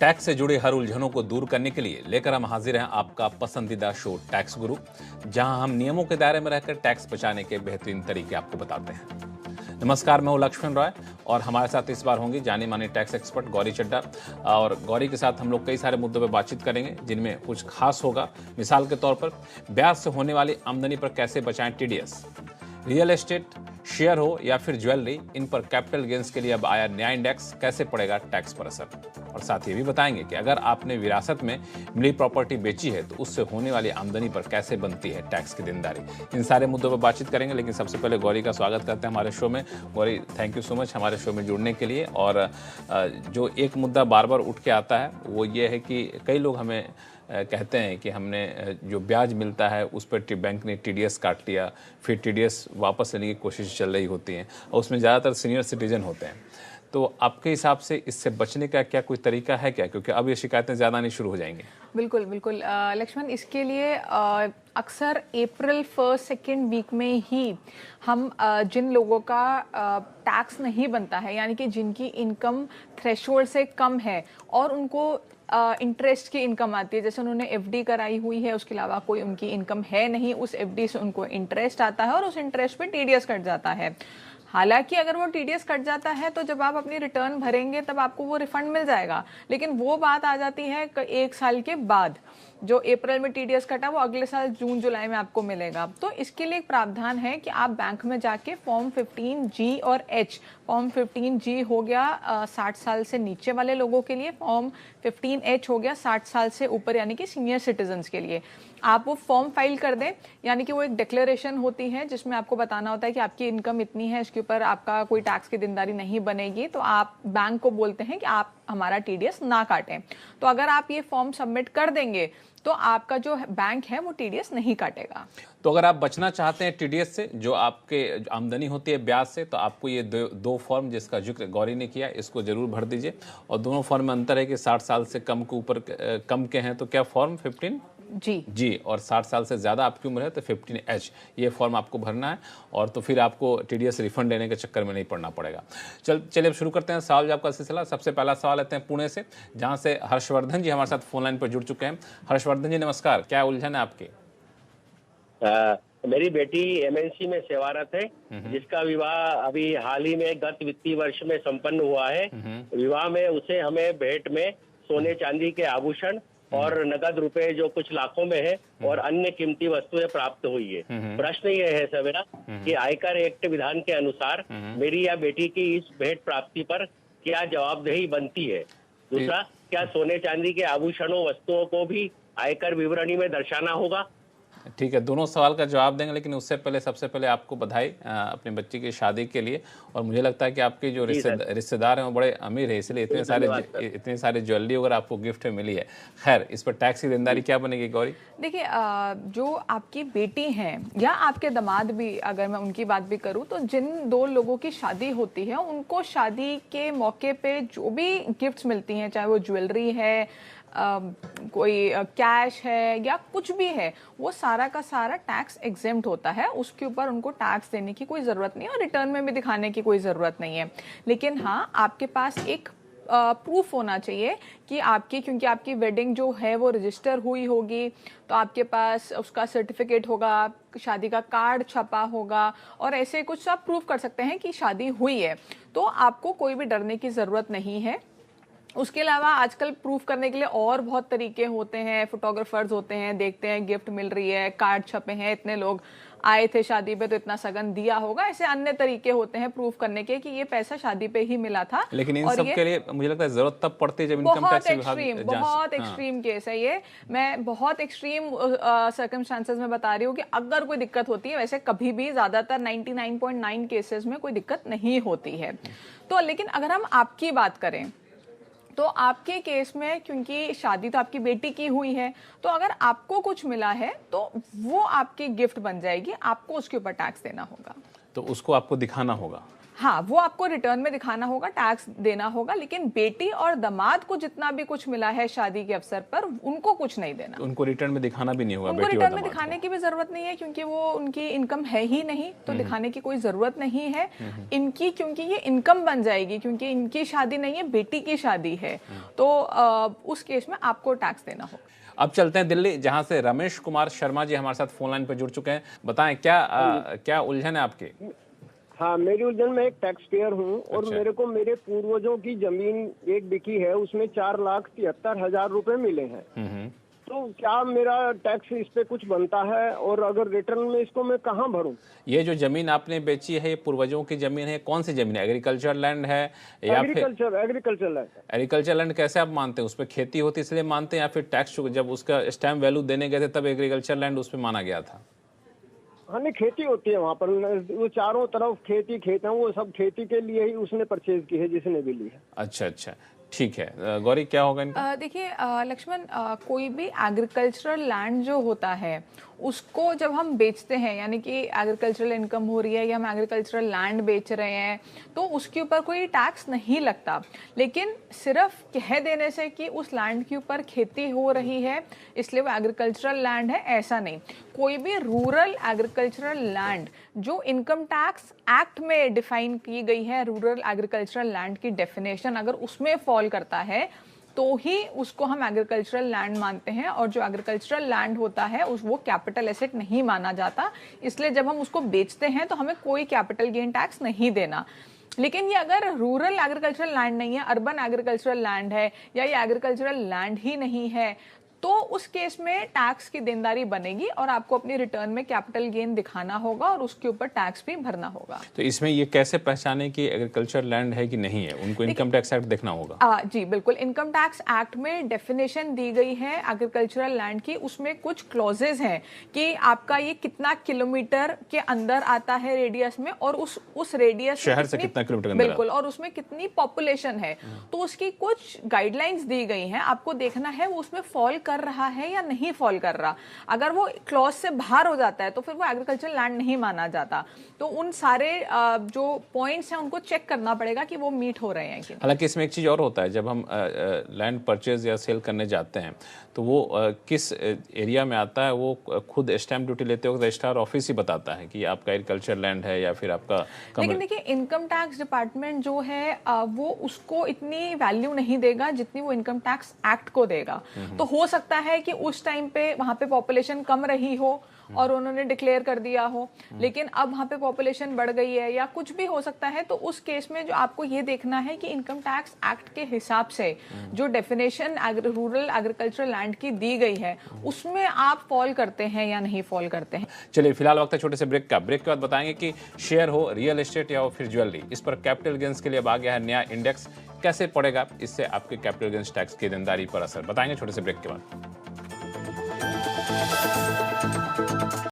Tax से जुड़े हर उलझनों को दूर करने के लिए लेकर हम हाजिर हैं आपका पसंदीदा शो टैक्स गुरु, जहां हम नियमों के दायरे में रहकर टैक्स बचाने के बेहतरीन तरीके आपको बताते हैं। नमस्कार, मैं हूं लक्ष्मण रॉय और हमारे साथ इस बार होंगी जानी मानी टैक्स एक्सपर्ट गौरी चड्ढा। और गौरी के साथ हम लोग कई सारे मुद्दों पर बातचीत करेंगे, जिनमें कुछ खास होगा। मिसाल के तौर पर ब्याज से होने वाली आमदनी पर कैसे बचाएं टीडीएस, रियल एस्टेट, शेयर हो या फिर ज्वेलरी, इन पर कैपिटल गेंस के लिए अब आया नया इंडेक्स, कैसे पड़ेगा टैक्स पर असर। और साथ ही भी बताएंगे कि अगर आपने विरासत में मिली प्रॉपर्टी बेची है तो उससे होने वाली आमदनी पर कैसे बनती है टैक्स की देनदारी। इन सारे मुद्दों पर बातचीत करेंगे, लेकिन सबसे पहले गौरी का स्वागत करते हैं हमारे शो में। Gauri, thank you so much हमारे शो में जुड़ने के लिए। और जो एक मुद्दा बार बार उठ के आता है वो ये है कि कई लोग हमें कहते हैं कि हमने जो ब्याज मिलता है उस पर बैंक ने टीडीएस काट लिया, फिर टीडीएस वापस लेने की कोशिश चल रही होती है और उसमें ज़्यादातर सीनियर सिटीजन होते हैं। तो आपके हिसाब से इससे बचने का क्या कोई तरीका है क्या, क्योंकि अब ये शिकायतें ज़्यादा आनी शुरू हो जाएंगी? बिल्कुल बिल्कुल लक्ष्मण, इसके लिए अक्सर अप्रैल 1-2 वीक में ही हम जिन लोगों का टैक्स नहीं बनता है, यानी कि जिनकी इनकम थ्रेशोल्ड से कम है और उनको इंटरेस्ट की इनकम आती है, जैसे उन्होंने एफडी कराई हुई है, उसके अलावा कोई उनकी इनकम है नहीं, उस एफडी से उनको इंटरेस्ट आता है और उस इंटरेस्ट पे टीडीएस कट जाता है। हालांकि अगर वो टीडीएस कट जाता है तो जब आप अपनी रिटर्न भरेंगे तब आपको वो रिफंड मिल जाएगा, लेकिन वो बात आ जाती है 1 साल के बाद। जो अप्रैल में टीडीएस कटा वो अगले साल जून जुलाई में आपको मिलेगा। तो इसके लिए एक प्रावधान है कि आप बैंक में जाके फॉर्म 15G और H, फॉर्म 15G हो गया 60 साल से नीचे वाले लोगों के लिए, फॉर्म 15H हो गया 60 साल से ऊपर यानी कि सीनियर सिटीजन्स के लिए। आप वो फॉर्म फाइल कर दें, यानी कि वो एक डिक्लेरेशन होती है जिसमें आपको बताना होता है कि आपकी इनकम इतनी है, इसके ऊपर आपका कोई टैक्स की देनदारी नहीं बनेगी। तो आप बैंक को बोलते हैं कि आप हमारा टीडीएस ना काटें। तो अगर आप ये फॉर्म सबमिट कर देंगे तो आपका जो बैंक है वो टीडीएस नहीं काटेगा। तो अगर आप बचना चाहते हैं टीडीएस से, जो आपके आमदनी होती है ब्याज से, तो आपको ये दो फॉर्म जिसका जिक्र गौरी ने किया, इसको जरूर भर दीजिए। और दोनों फॉर्म में अंतर है कि 60 साल से कम के ऊपर कम के हैं तो क्या फॉर्म 15G, और 60 साल से ज़्यादा आपकी उम्र है तो 15H, ये फॉर्म आपको भरना है। और तो फिर आपको टीडीएस रिफंड लेने के चक्कर में नहीं पड़ना पड़ेगा। चलिए अब शुरू करते हैं सवाल जवाब का सिलसिला। सबसे पहला सवाल लेते हैं पुणे से, जहाँ से हर्षवर्धन जी हमारे साथ फोन लाइन पर जुड़ चुके हैं। हर्षवर्धन जी नमस्कार, क्या उलझन है आपकी? मेरी बेटी एमएनसी में सेवारत है, जिसका विवाह अभी हाल ही में गत वित्तीय वर्ष में संपन्न हुआ है। विवाह में उसे हमें भेंट में सोने चांदी के आभूषण और नगद रुपए जो कुछ लाखों में है और अन्य कीमती वस्तुएं प्राप्त हुई है। प्रश्न ये है सवेरा कि आयकर एक्ट विधान के अनुसार मेरी या बेटी की इस भेंट प्राप्ति पर क्या जवाबदेही बनती है? दूसरा, क्या सोने चांदी के आभूषणों वस्तुओं को भी आयकर विवरणी में दर्शाना होगा? ठीक है, दोनों सवाल का जवाब देंगे, लेकिन उससे पहले सबसे पहले आपको बधाई अपने बच्ची की शादी के लिए। और मुझे लगता है कि आपके जो रिश्तेदार हैं वो बड़े अमीर है, इसलिए इतने सारे ज्वेलरी वगैरह आपको गिफ्ट में मिली है। खैर, इस पर टैक्स की देनदारी क्या बनेगी गौरी? देखिए, जो आपकी बेटी हैं या आपके दामाद भी, अगर मैं उनकी बात भी करूं, तो जिन 2 लोगों की शादी होती है उनको शादी के मौके पे जो भी गिफ्ट्स मिलती हैं, चाहे वो ज्वेलरी है, कोई कैश है या कुछ भी है, वो सारा का सारा टैक्स एग्जेम्प्ट होता है। उसके ऊपर उनको टैक्स देने की कोई ज़रूरत नहीं है और रिटर्न में भी दिखाने की कोई ज़रूरत नहीं है। लेकिन हाँ, आपके पास एक प्रूफ होना चाहिए कि क्योंकि आपकी वेडिंग जो है वो रजिस्टर हुई होगी, तो आपके पास उसका सर्टिफिकेट होगा, शादी का कार्ड छपा होगा और ऐसे कुछ आप प्रूफ कर सकते हैं कि शादी हुई है। तो आपको कोई भी डरने की ज़रूरत नहीं है। उसके अलावा आजकल प्रूफ करने के लिए और बहुत तरीके होते हैं, फोटोग्राफर्स होते हैं, देखते हैं गिफ्ट मिल रही है, कार्ड छपे हैं, इतने लोग आए थे शादी पे तो इतना सगन दिया होगा, ऐसे अन्य तरीके होते हैं प्रूफ करने के कि ये पैसा शादी पे ही मिला था। लेकिन इन सब के लिए मुझे लगता है जरूरत तब पड़ती है जब इनकम टैक्स विभाग बहुत एक्सट्रीम केस है ये। मैं बहुत एक्सट्रीम सर्कमस्टांसेस में बता रही हूँ कि अगर कोई दिक्कत होती है, वैसे कभी भी ज्यादातर 99.9 केसेस में कोई दिक्कत नहीं होती है। तो लेकिन अगर हम आपकी बात करें तो आपके केस में, क्योंकि शादी तो आपकी बेटी की हुई है, तो अगर आपको कुछ मिला है तो वो आपकी गिफ्ट बन जाएगी, आपको उसके ऊपर टैक्स देना होगा। तो उसको आपको दिखाना होगा। हाँ, वो आपको रिटर्न में दिखाना होगा, टैक्स देना होगा, लेकिन बेटी और दामाद को जितना भी कुछ मिला है शादी के अवसर पर उनको कुछ नहीं देना। तो उनको रिटर्न में दिखाना भी नहीं होगा, उनको बेटी और रिटर्न में दामाद दिखाने को। की भी जरूरत नहीं है, क्योंकि वो उनकी इनकम है ही नहीं, तो दिखाने की कोई जरूरत नहीं है इनकी, क्योंकि ये इनकम बन जाएगी, क्योंकि इनकी शादी नहीं है, बेटी की शादी है। तो उस केस में आपको टैक्स देना होगा। अब चलते हैं दिल्ली, जहां से रमेश कुमार शर्मा जी हमारे साथ फोन लाइन पर जुड़ चुके हैं। बताएं क्या उलझन है आपकी? हाँ, मेरी उलझन में एक टैक्स पेयर हूँ और अच्छा। मेरे को मेरे पूर्वजों की जमीन एक बिकी है, उसमें 4,73,000 रुपए मिले हैं। तो क्या मेरा टैक्स इस पे कुछ बनता है, और अगर रिटर्न में इसको मैं कहाँ भरूँ? ये जो जमीन आपने बेची है, ये पूर्वजों की जमीन है, कौन सी जमीन है? एग्रीकल्चर लैंड है या फिर एग्रीकल्चर लैंड। एग्रीकल्चर लैंड कैसे आप मानते हैं? उस पर खेती होती इसलिए मानते हैं, या फिर टैक्स जब उसका स्टैम्प वैल्यू देने गए थे तब एग्रीकल्चर लैंड उस पर माना गया था? हाँ, नहीं, खेती होती है वहाँ पर, वो चारों तरफ खेती खेत है, वो सब खेती के लिए ही उसने परचेज की है, जिसने भी ली है। अच्छा अच्छा, ठीक है। गौरी, क्या होगा इनका? देखिए लक्ष्मण, कोई भी एग्रीकल्चरल लैंड जो होता है उसको जब हम बेचते हैं, यानी कि एग्रीकल्चरल इनकम हो रही है या हम एग्रीकल्चरल लैंड बेच रहे हैं, तो उसके ऊपर कोई टैक्स नहीं लगता। लेकिन सिर्फ कह देने से कि उस लैंड के ऊपर खेती हो रही है इसलिए वो एग्रीकल्चरल लैंड है, ऐसा नहीं। कोई भी रूरल एग्रीकल्चरल लैंड जो इनकम टैक्स एक्ट में डिफाइन की गई है, रूरल एग्रीकल्चरल लैंड की डेफिनेशन अगर उसमें फॉल करता है तो ही उसको हम एग्रीकल्चरल लैंड मानते हैं, और जो एग्रीकल्चरल लैंड होता है वो कैपिटल एसेट नहीं माना जाता। इसलिए जब हम उसको बेचते हैं तो हमें कोई कैपिटल गेन टैक्स नहीं देना। लेकिन ये अगर रूरल एग्रीकल्चरल लैंड नहीं है, अर्बन एग्रीकल्चरल लैंड है, या ये एग्रीकल्चरल लैंड ही नहीं है, तो उस केस में टैक्स की देनदारी बनेगी और आपको अपनी रिटर्न में कैपिटल गेन दिखाना होगा और उसके ऊपर टैक्स भी भरना होगा। तो इसमें ये कैसे पहचाने कि एग्रीकल्चर लैंड है कि नहीं है? उनको इनकम टैक्स एक्ट देखना होगा। जी बिल्कुल, इनकम टैक्स एक्ट में डेफिनेशन दी गई है एग्रीकल्चरल लैंड की। उसमें कुछ क्लॉजेज हैं कि आपका ये कितना किलोमीटर के अंदर आता है रेडियस में, और उस रेडियस शहर से कितना किलोमीटर के अंदर बिल्कुल, और उसमें कितनी पॉपुलेशन है। तो उसकी कुछ गाइडलाइंस दी गई हैं, आपको देखना है वो उसमें फॉल कर रहा है या नहीं फॉल कर रहा। अगर वो क्लॉज से बाहर हो जाता है तो फिर वो एग्रीकल्चरल लैंड नहीं माना जाता। तो उन सारे जो पॉइंट्स हैं उनको चेक करना पड़ेगा कि वो मीट हो रहे हैं कि नहीं। हालांकि इसमें एक चीज़ और होता है, जब हम लैंड परचेज या सेल करने जाते हैं तो वो किस एरिया में आता है वो खुद स्टैम्प ड्यूटी लेते वक्त रजिस्ट्रार ऑफिस ही बताता है कि आपका एग्रीकल्चर लैंड है या फिर आपका लेकिन देखिए, इनकम टैक्स डिपार्टमेंट जो है वो उसको इतनी वैल्यू नहीं देगा जितनी वो इनकम टैक्स एक्ट को देगा। तो हो सकता है कि उस टाइम पे वहां पे पॉपुलेशन कम रही हो और उन्होंने डिक्लेयर कर दिया हो, लेकिन अब वहां पे पॉपुलेशन बढ़ गई है या कुछ भी हो सकता है। तो उस केस में जो आपको ये देखना है कि इनकम टैक्स एक्ट के हिसाब से जो डेफिनेशन रूरल एग्रीकल्चरल लैंड की दी गई है उसमें आप फॉल करते हैं या नहीं फॉल करते हैं। चलिए, फिलहाल वक्त है छोटे से ब्रेक का। ब्रेक के बाद बताएंगे कि शेयर हो, रियल एस्टेट या हो फिर ज्वेलरी, इस पर कैपिटल गेन्स के लिए अब आ गया है नया इंडेक्स। कैसे पड़ेगा, इससे आपके कैपिटल गेन्स टैक्स की देनदारी पर असर, बताएंगे छोटे से ब्रेक के बाद।